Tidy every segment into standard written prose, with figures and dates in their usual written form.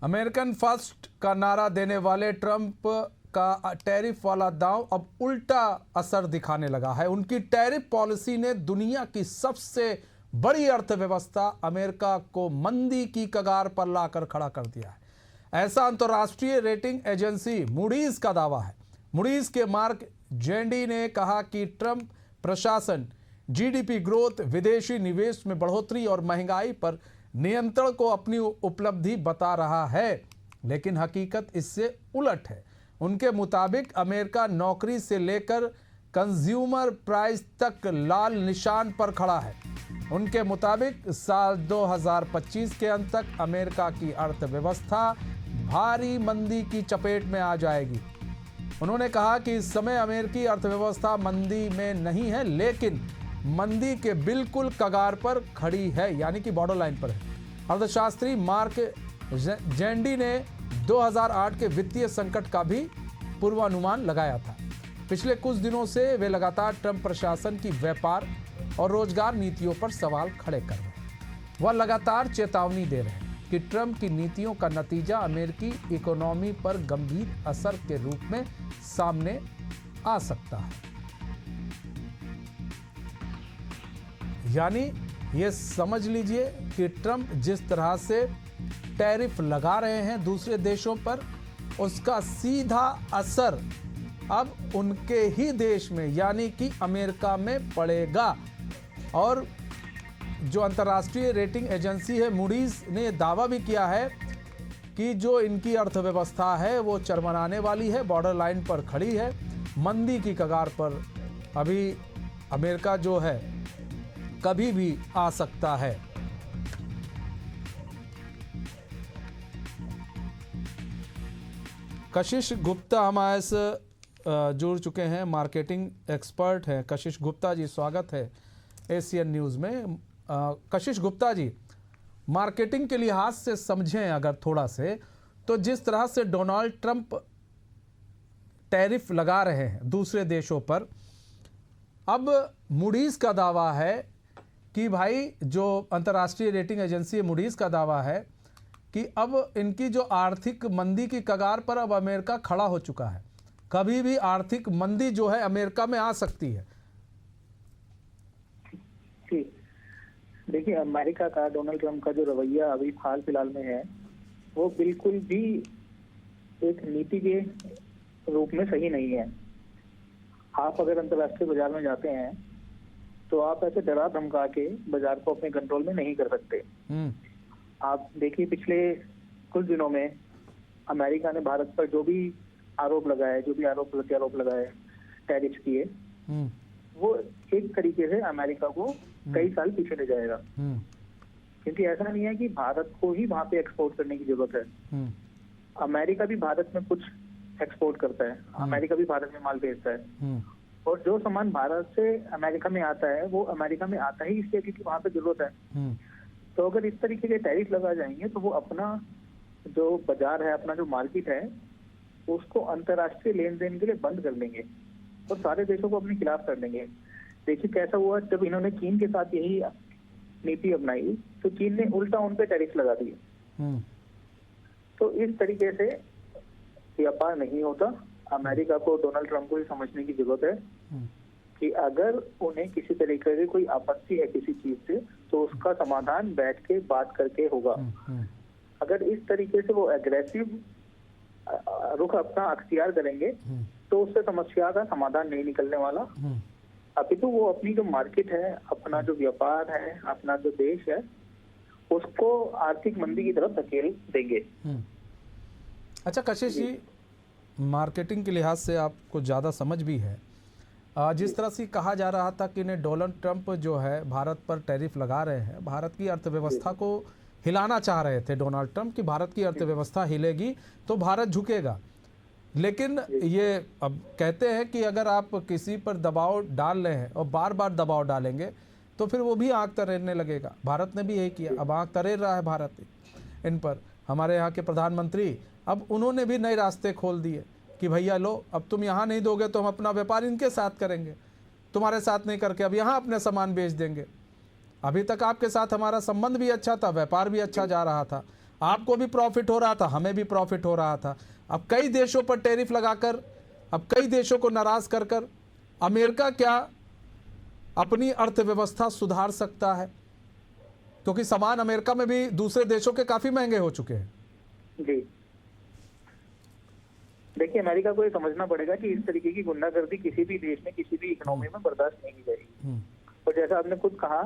American first का नारा देने वाले ट्रंप का टैरिफ वाला दांव अब उल्टा असर दिखाने लगा है। उनकी टैरिफ पॉलिसी ने दुनिया की सबसे बड़ी अर्थव्यवस्था अमेरिका को मंदी की कगार पर लाकर खड़ा कर दिया है। ऐसा अंतर्राष्ट्रीय रेटिंग एजेंसी मूडीज का दावा है। मूडीज के मार्क जेंडी ने कहा कि ट्रंप प्रशासन जीडीपी ग्रोथ, विदेशी निवेश में बढ़ोतरी और महंगाई पर नियंत्रण को अपनी उपलब्धि बता रहा है, लेकिन हकीकत इससे उलट है। उनके मुताबिक अमेरिका नौकरी से लेकर कंज्यूमर प्राइस तक लाल निशान पर खड़ा है। उनके मुताबिक साल 2025 के अंत तक अमेरिका की अर्थव्यवस्था भारी मंदी की चपेट में आ जाएगी। उन्होंने कहा कि इस समय अमेरिकी अर्थव्यवस्था मंदी में नहीं है, लेकिन मंदी के बिल्कुल कगार पर खड़ी है, यानी कि बॉर्डर लाइन पर है। अर्थशास्त्री मार्क जेंडी ने 2008 के वित्तीय संकट का भी पूर्वानुमान लगाया था। पिछले कुछ दिनों से वे लगातार ट्रंप प्रशासन की व्यापार और रोजगार नीतियों पर सवाल खड़े कर रहे हैं। वह लगातार चेतावनी दे रहे हैं कि ट्रंप की नीतियों का नतीजा अमेरिकी इकोनॉमी पर गंभीर असर के रूप में सामने आ सकता है। यानी ये समझ लीजिए कि ट्रंप जिस तरह से टैरिफ लगा रहे हैं दूसरे देशों पर, उसका सीधा असर अब उनके ही देश में यानी कि अमेरिका में पड़ेगा। और जो अंतर्राष्ट्रीय रेटिंग एजेंसी है मूडीज ने दावा भी किया है कि जो इनकी अर्थव्यवस्था है वो चरमराने वाली है, बॉर्डर लाइन पर खड़ी है, मंदी की कगार पर अभी अमेरिका जो है कभी भी आ सकता है। कशिश गुप्ता हमारे से जुड़ चुके हैं, मार्केटिंग एक्सपर्ट हैं। कशिश गुप्ता जी, स्वागत है एशियन न्यूज़ में। कशिश गुप्ता जी, मार्केटिंग के लिहाज से समझें अगर थोड़ा से, तो जिस तरह से डोनाल्ड ट्रंप टैरिफ लगा रहे हैं दूसरे देशों पर, अब मूडीज का दावा है कि भाई जो अंतर्राष्ट्रीय रेटिंग एजेंसी है मूडीज का दावा है कि अब इनकी जो आर्थिक मंदी की कगार पर अब अमेरिका खड़ा हो चुका है। कभी भी आर्थिक मंदी जो है अमेरिका में आ सकती है। जी देखिए, अमेरिका का डोनाल्ड ट्रंप का जो रवैया अभी हाल फिलहाल में है वो बिल्कुल भी एक नीति के रूप में सही नहीं है। आप अगर अंतर्राष्ट्रीय बाजार में जाते हैं तो आप ऐसे डरा धमका के बाजार को अपने कंट्रोल में नहीं कर सकते। आप देखिए, पिछले कुछ दिनों में अमेरिका ने भारत पर जो भी आरोप लगाए, जो भी आरोप प्रत्यारोप लगाए, टैरिफ किए, वो एक तरीके से अमेरिका को कई साल पीछे ले जाएगा। क्योंकि ऐसा नहीं है कि भारत को ही वहां पे एक्सपोर्ट करने की जरूरत है। अमेरिका भी भारत में कुछ एक्सपोर्ट करता है, अमेरिका भी भारत में माल भेजता है, और जो सामान भारत से अमेरिका में आता है वो अमेरिका में आता ही इसलिए क्योंकि वहां पे जरूरत है। तो अगर इस तरीके के टैरिफ लगा जाएंगे तो वो अपना जो बाजार है, अपना जो मार्केट है, उसको अंतर्राष्ट्रीय लेन देन के लिए बंद कर देंगे और सारे देशों को अपने खिलाफ कर देंगे। देखिए कैसा हुआ जब इन्होंने चीन के साथ यही नीति अपनाई तो चीन ने उल्टा उन पे टैरिफ लगा दिए। तो इस तरीके से व्यापार नहीं होता। अमेरिका को, डोनाल्ड ट्रंप को ये समझने की जरूरत है कि अगर उन्हें किसी तरीके की कोई आपत्ति है किसी चीज से तो उसका समाधान बैठ के बात करके होगा। अगर इस तरीके से वो एग्रेसिव रुख अपना अख्तियार करेंगे तो उससे समस्या का समाधान नहीं निकलने वाला। अभी तो वो अपनी जो मार्केट है, अपना जो व्यापार है, अपना जो देश है, उसको आर्थिक मंदी की तरफ धकेल देंगे। अच्छा कशिश जी, मार्केटिंग के लिहाज से आपको ज़्यादा समझ भी है। जिस तरह से कहा जा रहा था कि डोनाल्ड ट्रंप जो है भारत पर टैरिफ लगा रहे हैं, भारत की अर्थव्यवस्था को हिलाना चाह रहे थे डोनाल्ड ट्रंप कि भारत की अर्थव्यवस्था हिलेगी तो भारत झुकेगा। लेकिन ये अब कहते हैं कि अगर आप किसी पर दबाव डाल रहे हैं और बार बार दबाव डालेंगे तो फिर वो भी आँख तरेरने लगेगा। भारत ने भी यही किया, अब आँख तरेर रहा है भारत इन पर। हमारे यहाँ के प्रधानमंत्री अब उन्होंने भी नए रास्ते खोल दिए कि भैया लो, अब तुम यहाँ नहीं दोगे तो हम अपना व्यापार इनके साथ करेंगे, तुम्हारे साथ नहीं करके अब यहाँ अपने सामान बेच देंगे। अभी तक आपके साथ हमारा संबंध भी अच्छा था, व्यापार भी अच्छा जा रहा था, आपको भी प्रॉफिट हो रहा था, हमें भी प्रॉफिट हो रहा था। अब कई देशों पर टैरिफ लगाकर, अब कई देशों को नाराज कर कर अमेरिका क्या अपनी अर्थव्यवस्था सुधार सकता है? क्योंकि सामान अमेरिका में भी दूसरे देशों के काफी महंगे हो चुके हैं। जी, देखिए अमेरिका को ये समझना पड़ेगा कि इस तरीके की गुंडागर्दी किसी भी देश में, किसी भी इकोनॉमी में बर्दाश्त नहीं की जाएगी। और जैसा आपने खुद कहा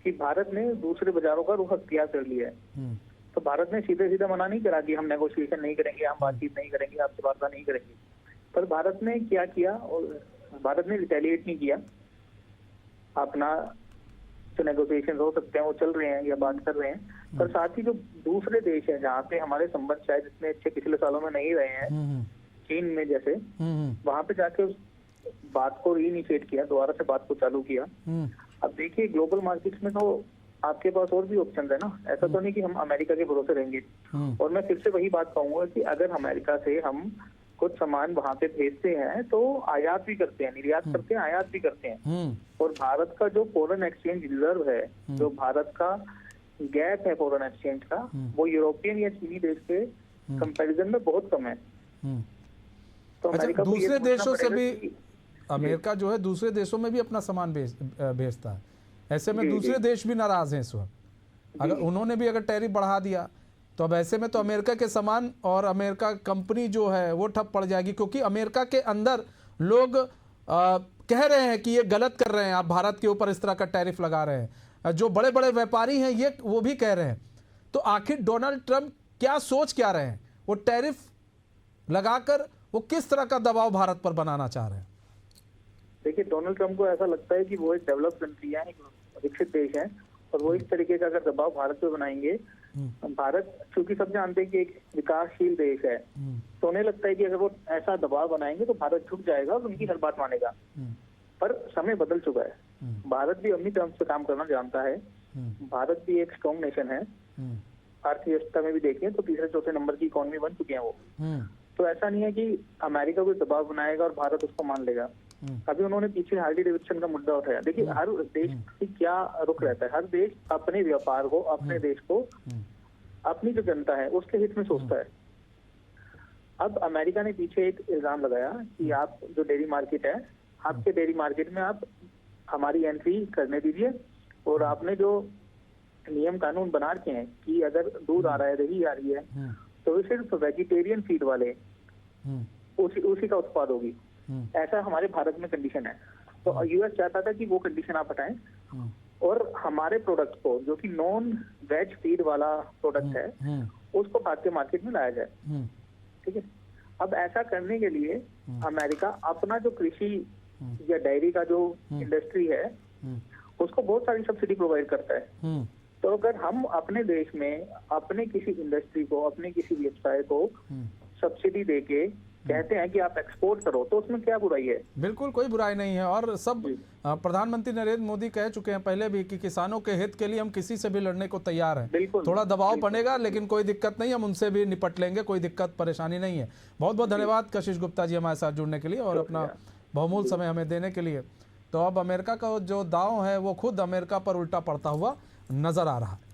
कि भारत ने दूसरे बाजारों का रुख अख्तियार कर लिया है, तो भारत ने सीधे सीधा मना नहीं करा कि हम नेगोशिएशन नहीं करेंगे, हम बातचीत नहीं करेंगे, आपसे वार्ता नहीं करेंगे। पर भारत ने क्या किया, और भारत ने रिटेलिएट नहीं किया। अपना जो नेगोशिएशन हो सकते हैं वो चल रहे हैं या बात कर रहे हैं, पर साथ ही जो दूसरे देश हैं जहाँ पे हमारे संबंध शायद इतने अच्छे पिछले सालों में नहीं रहे हैं, चीन में जैसे, वहां पे जाके उस बात को रीइनिशिएट किया, दोबारा से बात को चालू किया। अब देखिए ग्लोबल मार्केट्स में तो आपके पास और भी ऑप्शन है ना, ऐसा तो नहीं कि हम अमेरिका के भरोसे रहेंगे। और मैं फिर से वही बात कहूंगा कि अगर अमेरिका से हम कुछ सामान वहां पे भेजते हैं तो आयात भी करते हैं, निर्यात करते हैं, आयात भी करते हैं। और भारत का जो फॉरेन एक्सचेंज रिजर्व है, जो भारत का गैप है फॉरेन एक्सचेंज का, वो यूरोपियन या चीनी देश के कंपैरिजन में बहुत कम है। तो अच्छा, अमेरिका को ये दूसरे समझना देशों से पड़ेगा भी कि- अमेरिका जो है दूसरे देशों में भी अपना सामान भेजता है। ऐसे में जी, दूसरे जी। देश भी नाराज हैं इस वक्त। अगर उन्होंने भी अगर टैरिफ बढ़ा दिया तो अब ऐसे में तो अमेरिका के सामान और अमेरिका कंपनी जो है वो ठप पड़ जाएगी, क्योंकि अमेरिका के अंदर लोग कह रहे हैं कि ये गलत कर रहे हैं, आप भारत के ऊपर इस तरह का टैरिफ लगा रहे हैं। जो बड़े बड़े व्यापारी हैं ये वो भी कह रहे हैं। तो आखिर डोनाल्ड ट्रंप क्या सोच क्या रहे हैं? वो टैरिफ लगाकर वो किस तरह का दबाव भारत पर बनाना चाह रहे हैं? देखिए डोनाल्ड ट्रंप को ऐसा लगता है कि वो एक डेवलप कंट्री है, एक विकसित देश है, और वो इस तरीके का अगर दबाव भारत पे बनाएंगे, भारत चूंकि सब जानते हैं कि एक विकासशील देश है, तो उन्हें लगता है कि अगर वो ऐसा दबाव बनाएंगे तो भारत झुक जाएगा और उनकी हर बात मानेगा। पर समय बदल चुका है, भारत भी अपनी टर्म्स पे काम करना जानता है। भारत भी एक स्ट्रॉन्ग नेशन है, अर्थव्यवस्था में भी देखें तो तीसरे चौथे नंबर की इकोनॉमी बन चुकी है वो। तो ऐसा नहीं है कि अमेरिका कोई दबाव बनाएगा और भारत उसको मान लेगा। अभी उन्होंने पीछे हार्ली डेविडसन का मुद्दा उठाया। देखिए हर देश की क्या रुख रहता है, हर देश अपने व्यापार को, अपने देश को, अपनी जो जनता है उसके हित में सोचता है। अब अमेरिका ने पीछे एक इल्जाम लगाया कि आप जो डेयरी मार्केट है, आपके डेयरी मार्केट में आप हमारी एंट्री करने दीजिए, और आपने जो नियम कानून बना रखे हैं कि अगर दूध आ रहा है, दही आ रही है, तो वो सिर्फ वेजिटेरियन फीड वाले उसी का उत्पाद होगी। ऐसा हमारे भारत में कंडीशन है। तो यूएस चाहता था कि वो कंडीशन आप हटाएं और हमारे प्रोडक्ट को, जो कि नॉन वेज फीड वाला प्रोडक्ट है, उसको भारतीय मार्केट में लाया जाए। ठीक है। अब ऐसा करने के लिए अमेरिका अपना जो कृषि या डेयरी का जो इंडस्ट्री है उसको बहुत सारी सब्सिडी प्रोवाइड करता है। तो अगर हम अपने देश में अपने किसी इंडस्ट्री को, अपने किसी व्यवसाय को सब्सिडी देके कहते हैं कि आप एक्सपोर्ट करो, तो उसमें क्या बुराई है? बिल्कुल कोई बुराई नहीं है। और सब प्रधानमंत्री नरेंद्र मोदी कह चुके हैं पहले भी कि किसानों के हित के लिए हम किसी से भी लड़ने को तैयार हैं। थोड़ा दबाव बनेगा लेकिन कोई दिक्कत नहीं, हम उनसे भी निपट लेंगे, कोई दिक्कत परेशानी नहीं है। बहुत बहुत धन्यवाद कशिश गुप्ता जी हमारे साथ जुड़ने के लिए और अपना बहुमूल्य समय हमें देने के लिए। तो अब अमेरिका का जो दांव है वो खुद अमेरिका पर उल्टा पड़ता हुआ नजर आ रहा है।